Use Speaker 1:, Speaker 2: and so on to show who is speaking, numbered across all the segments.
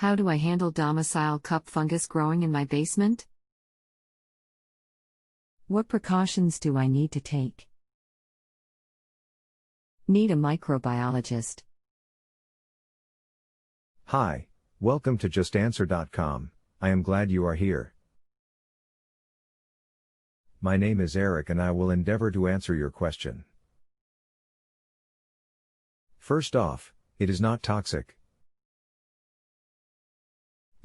Speaker 1: How do I handle domicile cup fungus growing in my basement? What precautions do I need to take? Need a microbiologist.
Speaker 2: Hi, welcome to JustAnswer.com. I am glad you are here. My name is Eric and I will endeavor to answer your question. First off, it is not toxic.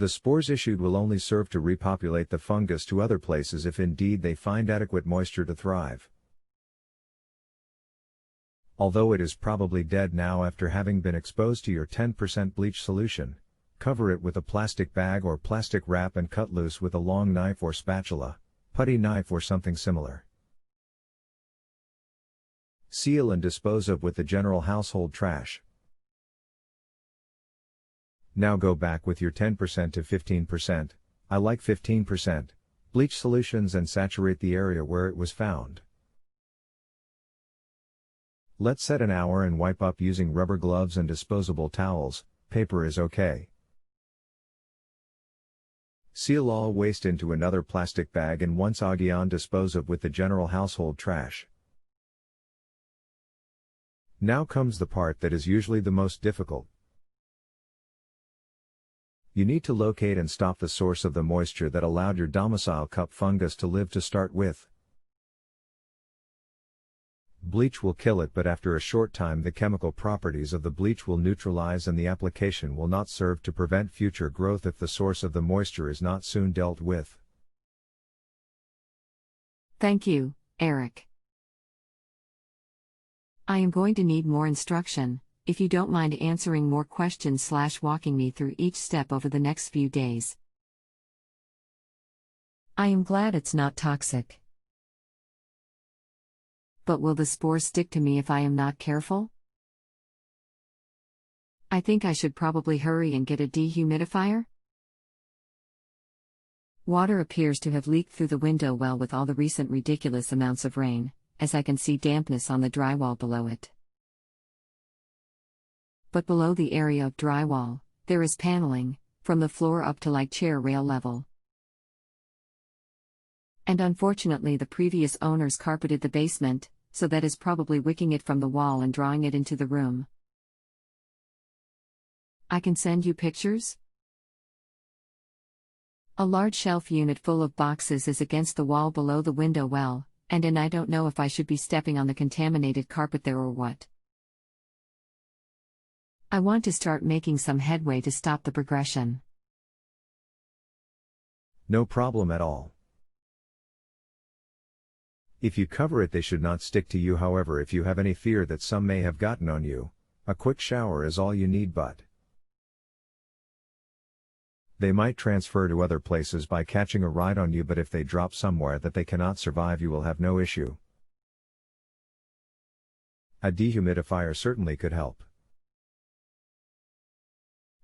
Speaker 2: The spores issued will only serve to repopulate the fungus to other places if indeed they find adequate moisture to thrive. Although it is probably dead now after having been exposed to your 10% bleach solution, cover it with a plastic bag or plastic wrap and cut loose with a long knife or spatula, putty knife or something similar. Seal and dispose of with the general household trash. Now go back with your 10% to 15%, I like 15%, bleach solutions and saturate the area where it was found. Let's set an hour and wipe up using rubber gloves and disposable towels, paper is okay. Seal all waste into another plastic bag and once again dispose of with the general household trash. Now comes the part that is usually the most difficult. You need to locate and stop the source of the moisture that allowed your domicile cup fungus to live to start with. Bleach will kill it, but after a short time the chemical properties of the bleach will neutralize and the application will not serve to prevent future growth if the source of the moisture is not soon dealt with.
Speaker 1: Thank you, Eric. I am going to need more instruction, if you don't mind answering more questions / walking me through each step over the next few days. I am glad it's not toxic. But will the spores stick to me if I am not careful? I think I should probably hurry and get a dehumidifier. Water appears to have leaked through the window well with all the recent ridiculous amounts of rain, as I can see dampness on the drywall below it. But below the area of drywall, there is paneling, from the floor up to like chair rail level. And unfortunately the previous owners carpeted the basement, so that is probably wicking it from the wall and drawing it into the room. I can send you pictures? A large shelf unit full of boxes is against the wall below the window well, and I don't know if I should be stepping on the contaminated carpet there or what. I want to start making some headway to stop the progression.
Speaker 2: No problem at all. If you cover it they should not stick to you. However, if you have any fear that some may have gotten on you, a quick shower is all you need, but they might transfer to other places by catching a ride on you, but if they drop somewhere that they cannot survive you will have no issue. A dehumidifier certainly could help.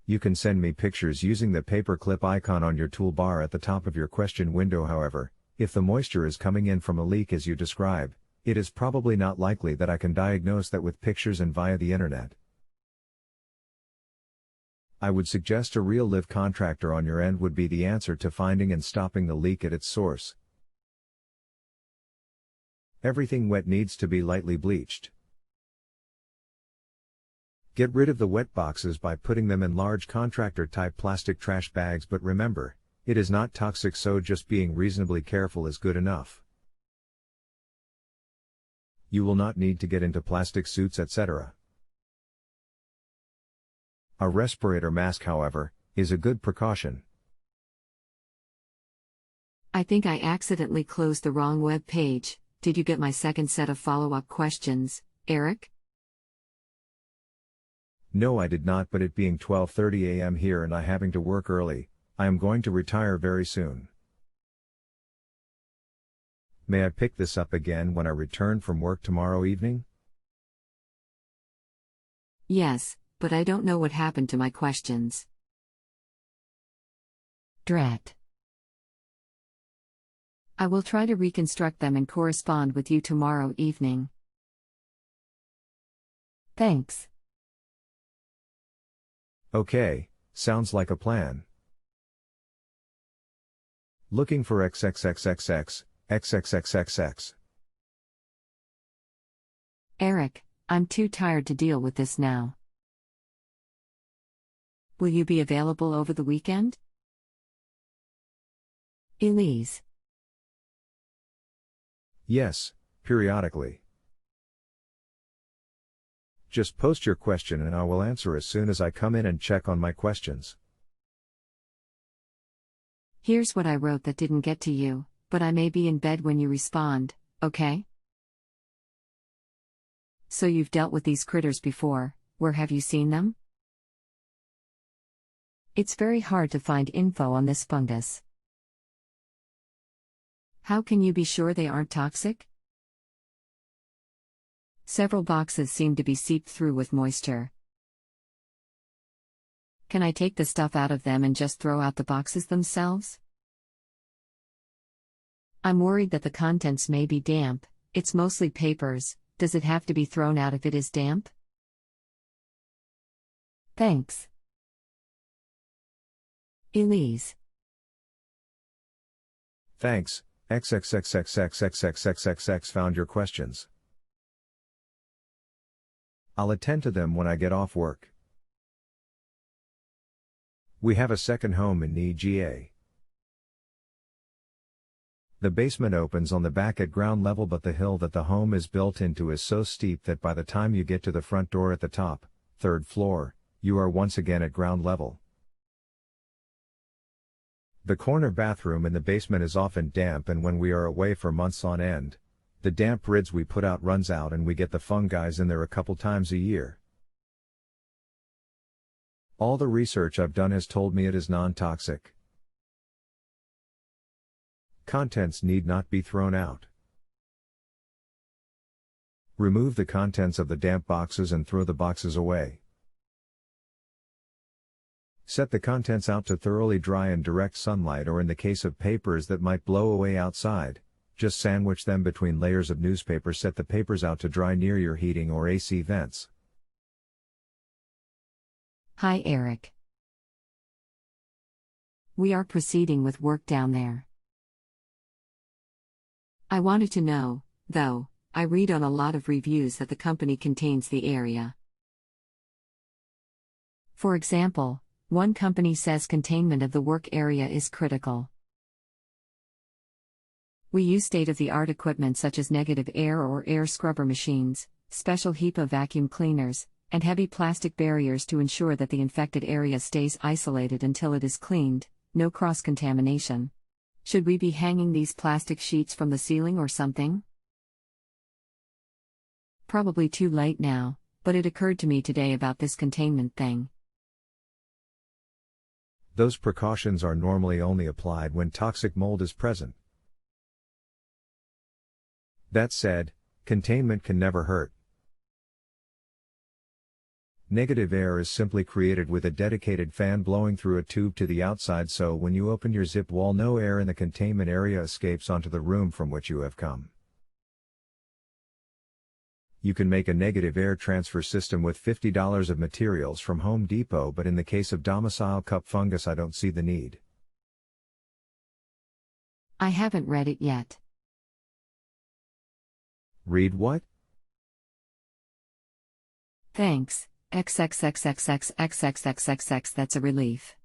Speaker 2: You can send me pictures using the paperclip icon on your toolbar at the top of your question window. However, if the moisture is coming in from a leak as you describe, it is probably not likely that I can diagnose that with pictures and via the internet. I would suggest a real live contractor on your end would be the answer to finding and stopping the leak at its source. Everything wet needs to be lightly bleached. Get rid of the wet boxes by putting them in large contractor-type plastic trash bags, but remember, it is not toxic, so just being reasonably careful is good enough. You will not need to get into plastic suits, etc. A respirator mask, however, is a good precaution.
Speaker 1: I think I accidentally closed the wrong web page. Did you get my second set of follow-up questions, Eric?
Speaker 2: No, I did not, but it being 12:30 a.m. here and I having to work early, I am going to retire very soon. May I pick this up again when I return from work tomorrow evening?
Speaker 1: Yes, but I don't know what happened to my questions. Drat. I will try to reconstruct them and correspond with you tomorrow evening. Thanks.
Speaker 2: Okay, Sounds like a plan. Looking for XXXXX, XXXXX.
Speaker 1: Eric, I'm too tired to deal with this now. Will you be available over the weekend? Elise.
Speaker 2: Yes, periodically. Just post your question and I will answer as soon as I come in and check on my questions.
Speaker 1: Here's what I wrote that didn't get to you, but I may be in bed when you respond, okay? So you've dealt with these critters before, where have you seen them? It's very hard to find info on this fungus. How can you be sure they aren't toxic? Several boxes seem to be seeped through with moisture. Can I take the stuff out of them and just throw out the boxes themselves? I'm worried that the contents may be damp. It's mostly papers. Does it have to be thrown out if it is damp? Thanks. Elise.
Speaker 2: Thanks, XXXXXXXXXX found your questions. I'll attend to them when I get off work. We have a second home in NEGA. The basement opens on the back at ground level, but the hill that the home is built into is so steep that by the time you get to the front door at the top, third floor, you are once again at ground level. The corner bathroom in the basement is often damp, and when we are away for months on end, the damp rids we put out runs out and we get the fungi in there a couple times a year. All the research I've done has told me it is non-toxic. Contents need not be thrown out. Remove the contents of the damp boxes and throw the boxes away. Set the contents out to thoroughly dry in direct sunlight, or in the case of papers that might blow away outside, just sandwich them between layers of newspaper. Set the papers out to dry near your heating or AC vents.
Speaker 1: Hi Eric. We are proceeding with work down there. I wanted to know, though, I read on a lot of reviews that the company contains the area. For example, one company says containment of the work area is critical. We use state-of-the-art equipment such as negative air or air scrubber machines, special HEPA vacuum cleaners, and heavy plastic barriers to ensure that the infected area stays isolated until it is cleaned, no cross-contamination. Should we be hanging these plastic sheets from the ceiling or something? Probably too late now, but it occurred to me today about this containment thing.
Speaker 2: Those precautions are normally only applied when toxic mold is present. That said, containment can never hurt. Negative air is simply created with a dedicated fan blowing through a tube to the outside, so when you open your zip wall, no air in the containment area escapes onto the room from which you have come. You can make a negative air transfer system with $50 of materials from Home Depot, but in the case of domicile cup fungus, I don't see the need.
Speaker 1: I haven't read it yet.
Speaker 2: Read what?
Speaker 1: Thanks, XXXXXXXXXX, that's a relief.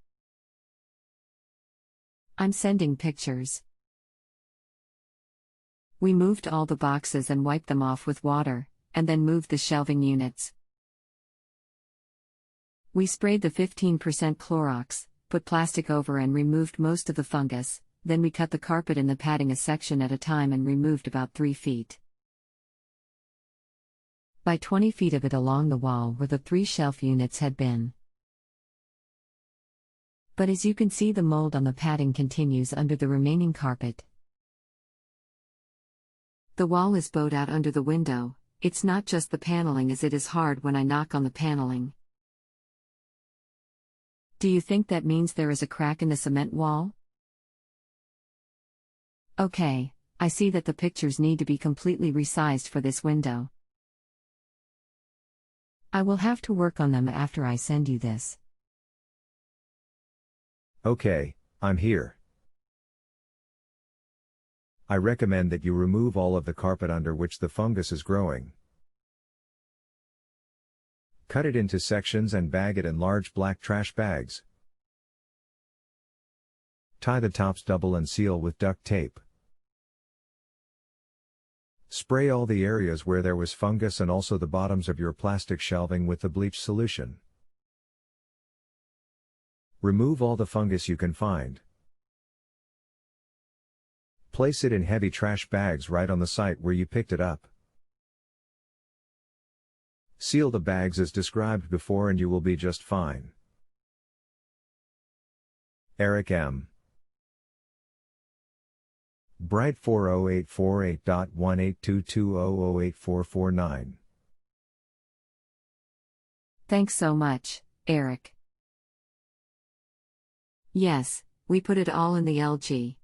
Speaker 1: I'm sending pictures. We moved all the boxes and wiped them off with water, and then moved the shelving units. We sprayed the 15% Clorox, put plastic over and removed most of the fungus, then we cut the carpet in the padding a section at a time and removed about 3 feet. By 20 feet of it along the wall where the 3 shelf units had been. But as you can see, the mold on the padding continues under the remaining carpet. The wall is bowed out under the window. It's not just the paneling, as it is hard when I knock on the paneling. Do you think that means there is a crack in the cement wall? Okay, I see that the pictures need to be completely resized for this window. I will have to work on them after I send you this.
Speaker 2: Okay, I'm here. I recommend that you remove all of the carpet under which the fungus is growing. Cut it into sections and bag it in large black trash bags. Tie the tops double and seal with duct tape. Spray all the areas where there was fungus and also the bottoms of your plastic shelving with the bleach solution. Remove all the fungus you can find. Place it in heavy trash bags right on the site where you picked it up. Seal the bags as described before and you will be just fine. Eric M. Bright 40848.18220084449.
Speaker 1: Thanks so much, Eric. Yes, we put it all in the LG.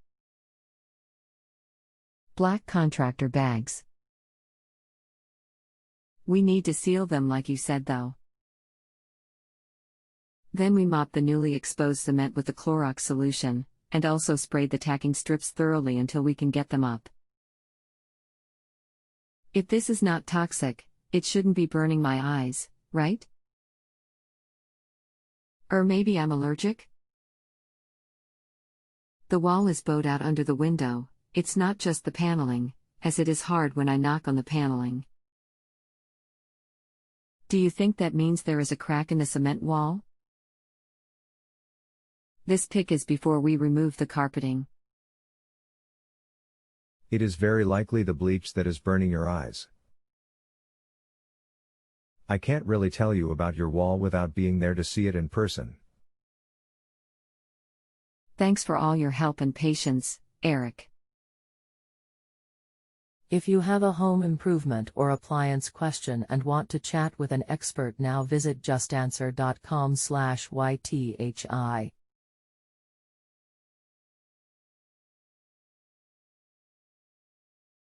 Speaker 1: Black contractor bags. We need to seal them like you said though. Then we mop the newly exposed cement with the Clorox solution, and also sprayed the tacking strips thoroughly until we can get them up. If this is not toxic, it shouldn't be burning my eyes, right? Or maybe I'm allergic? The wall is bowed out under the window, it's not just the paneling, as it is hard when I knock on the paneling. Do you think that means there is a crack in the cement wall? This pic is before we remove the carpeting.
Speaker 2: It is very likely the bleach that is burning your eyes. I can't really tell you about your wall without being there to see it in person.
Speaker 1: Thanks for all your help and patience, Eric.
Speaker 3: If you have a home improvement or appliance question and want to chat with an expert now, visit JustAnswer.com/YTHI.